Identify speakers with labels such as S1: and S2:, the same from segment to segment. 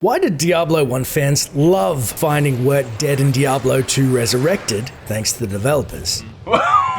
S1: Why did Diablo 1 fans love finding Wirt Dead in Diablo 2 Resurrected, thanks to the developers?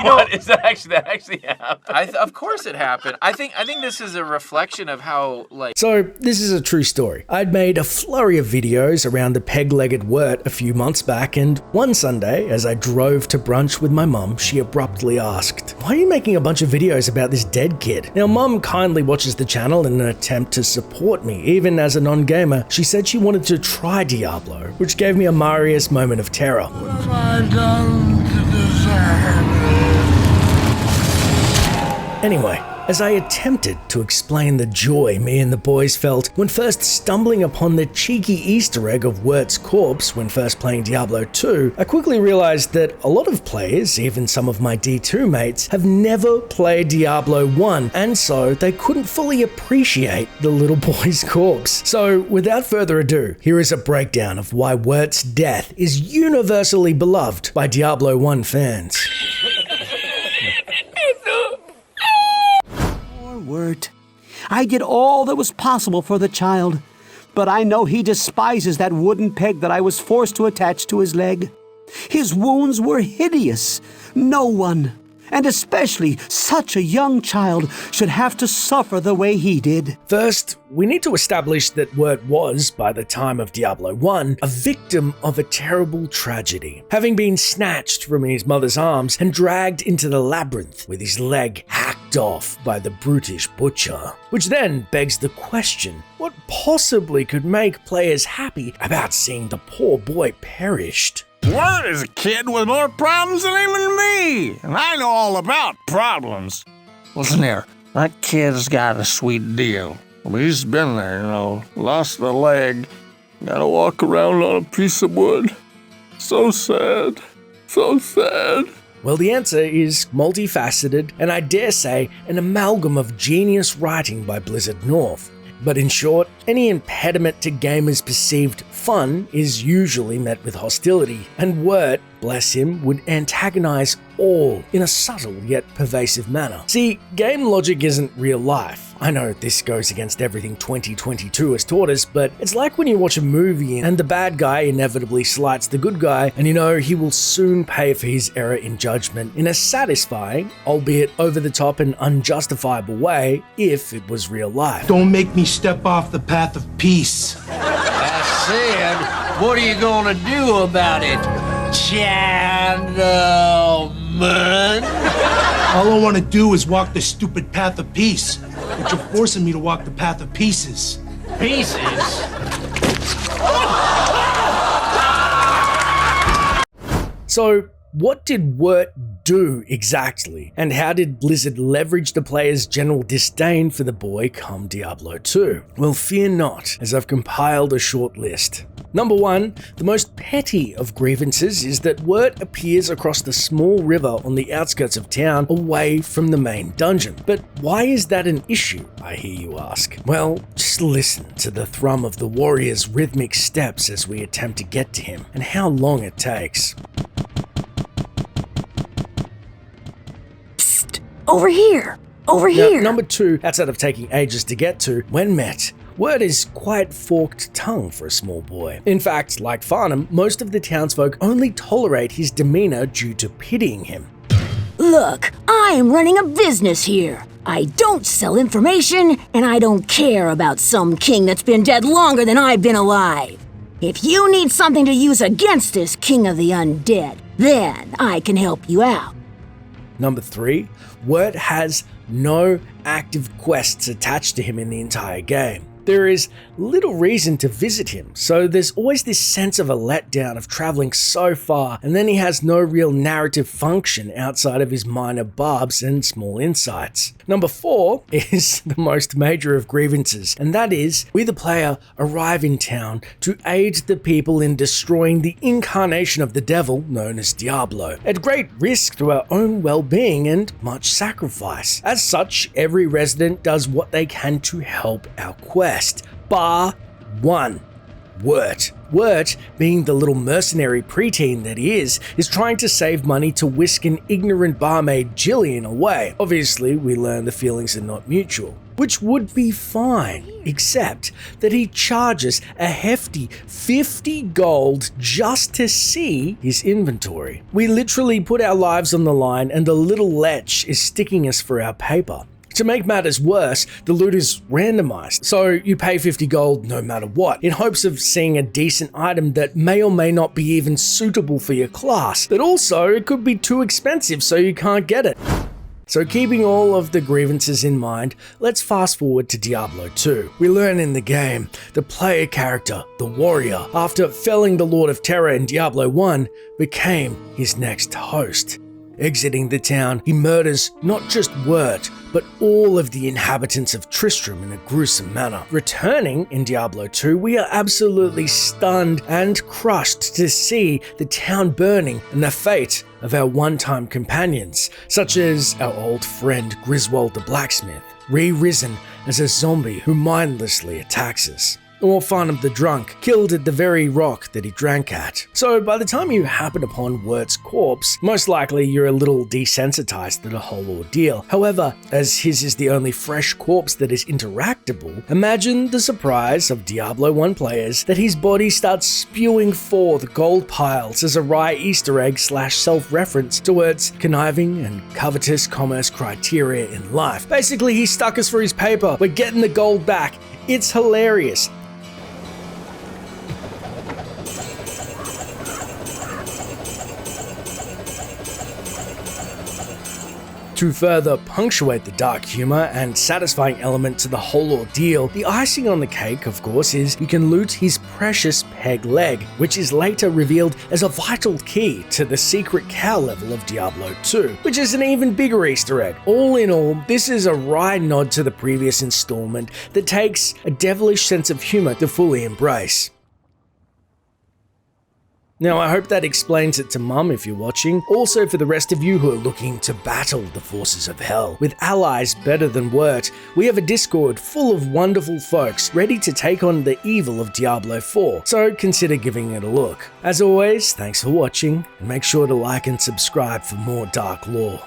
S2: That actually happened?
S3: Of course it happened. I think this is a reflection of how,
S1: So, this is a true story. I'd made a flurry of videos around the peg-legged Wirt a few months back, and one Sunday, as I drove to brunch with my mum, she abruptly asked, "Why are you making a bunch of videos about this dead kid?" Now, Mum kindly watches the channel in an attempt to support me. Even as a non-gamer, she said she wanted to try Diablo, which gave me a Marius moment of terror.
S4: What have I done to deserve it?
S1: Anyway, as I attempted to explain the joy me and the boys felt when first stumbling upon the cheeky Easter egg of Wirt's corpse when first playing Diablo 2, I quickly realized that a lot of players, even some of my D2 mates, have never played Diablo 1, and so they couldn't fully appreciate the little boy's corpse. So without further ado, here is a breakdown of why Wirt's death is universally beloved by Diablo 1 fans.
S5: Wirt. I did all that was possible for the child, but I know he despises that wooden peg that I was forced to attach to his leg. His wounds were hideous. No one, and especially such a young child, should have to suffer the way he did.
S1: First, we need to establish that Wirt was, by the time of Diablo 1, a victim of a terrible tragedy, having been snatched from his mother's arms and dragged into the labyrinth with his leg hacked off by the brutish butcher. Which then begs the question, what possibly could make players happy about seeing the poor boy perished?
S4: Wirt is a kid with more problems than even me, and I know all about problems. Listen here, that kid's got a sweet deal. I mean, he's been there, lost a leg, gotta walk around on a piece of wood. So sad, so sad.
S1: Well, the answer is multifaceted, and I dare say an amalgam of genius writing by Blizzard North. But in short, any impediment to gamers' perceived fun is usually met with hostility, and Wirt, bless him, would antagonize all in a subtle yet pervasive manner. See, game logic isn't real life. I know this goes against everything 2022 has taught us, but it's like when you watch a movie and the bad guy inevitably slights the good guy, and you know he will soon pay for his error in judgment in a satisfying, albeit over-the-top and unjustifiable way, if it was real life.
S6: Don't make me step off the path of peace.
S7: I said, what are you gonna do about it, gentlemen?
S6: All I want to do is walk the stupid path of peace, but you're forcing me to walk the path of pieces.
S7: Pieces?
S1: So, what did Wirt do exactly? And how did Blizzard leverage the player's general disdain for the boy come Diablo 2? Well, fear not, as I've compiled a short list. Number 1, the most petty of grievances is that Wirt appears across the small river on the outskirts of town away from the main dungeon. But why is that an issue, I hear you ask? Well, just listen to the thrum of the warrior's rhythmic steps as we attempt to get to him, and how long it takes.
S8: Over here! Over
S1: Now,
S8: here!
S1: number 2, outside of taking ages to get to, when met, Wirt is quite forked tongue for a small boy. In fact, like Farnham, most of the townsfolk only tolerate his demeanor due to pitying him.
S8: Look, I am running a business here. I don't sell information, and I don't care about some king that's been dead longer than I've been alive. If you need something to use against this king of the undead, then I can help you out.
S1: Number 3, Wirt has no active quests attached to him in the entire game. There is little reason to visit him, so there's always this sense of a letdown of traveling so far, and then he has no real narrative function outside of his minor barbs and small insights. Number 4 is the most major of grievances, and that is, we the player arrive in town to aid the people in destroying the incarnation of the devil known as Diablo, at great risk to our own well-being and much sacrifice. As such, every resident does what they can to help our quest. Bar 1, Wirt. Wirt, being the little mercenary preteen that he is trying to save money to whisk an ignorant barmaid Jillian away. Obviously, we learn the feelings are not mutual. which would be fine, except that he charges a hefty 50 gold just to see his inventory. We literally put our lives on the line and the little lech is sticking us for our paper. To make matters worse, the loot is randomized, so you pay 50 gold no matter what, in hopes of seeing a decent item that may or may not be even suitable for your class, but also it could be too expensive so you can't get it. So keeping all of the grievances in mind, let's fast forward to Diablo 2. We learn in the game, the player character, the warrior, after felling the Lord of Terror in Diablo 1, became his next host. Exiting the town, he murders not just Wirt, but all of the inhabitants of Tristram in a gruesome manner. Returning in Diablo 2, we are absolutely stunned and crushed to see the town burning and the fate of our one-time companions, such as our old friend Griswold the blacksmith, re-risen as a zombie who mindlessly attacks us. Or Farnham the drunk, killed at the very rock that he drank at. So by the time you happen upon Wirt's corpse, most likely you're a little desensitized to the whole ordeal. However, as his is the only fresh corpse that is interactable, imagine the surprise of Diablo 1 players that his body starts spewing forth gold piles as a wry Easter egg / self-reference to Wirt's conniving and covetous commerce criteria in life. Basically, he stuck us for his paper, we're getting the gold back. It's hilarious. To further punctuate the dark humor and satisfying element to the whole ordeal, the icing on the cake, of course, is you can loot his precious peg leg, which is later revealed as a vital key to the secret cow level of Diablo 2, which is an even bigger Easter egg. All in all, this is a wry nod to the previous installment that takes a devilish sense of humor to fully embrace. Now, I hope that explains it to Mum if you're watching. Also, for the rest of you who are looking to battle the forces of hell with allies better than Wirt, we have a Discord full of wonderful folks ready to take on the evil of Diablo 4, so consider giving it a look. As always, thanks for watching, and make sure to like and subscribe for more dark lore.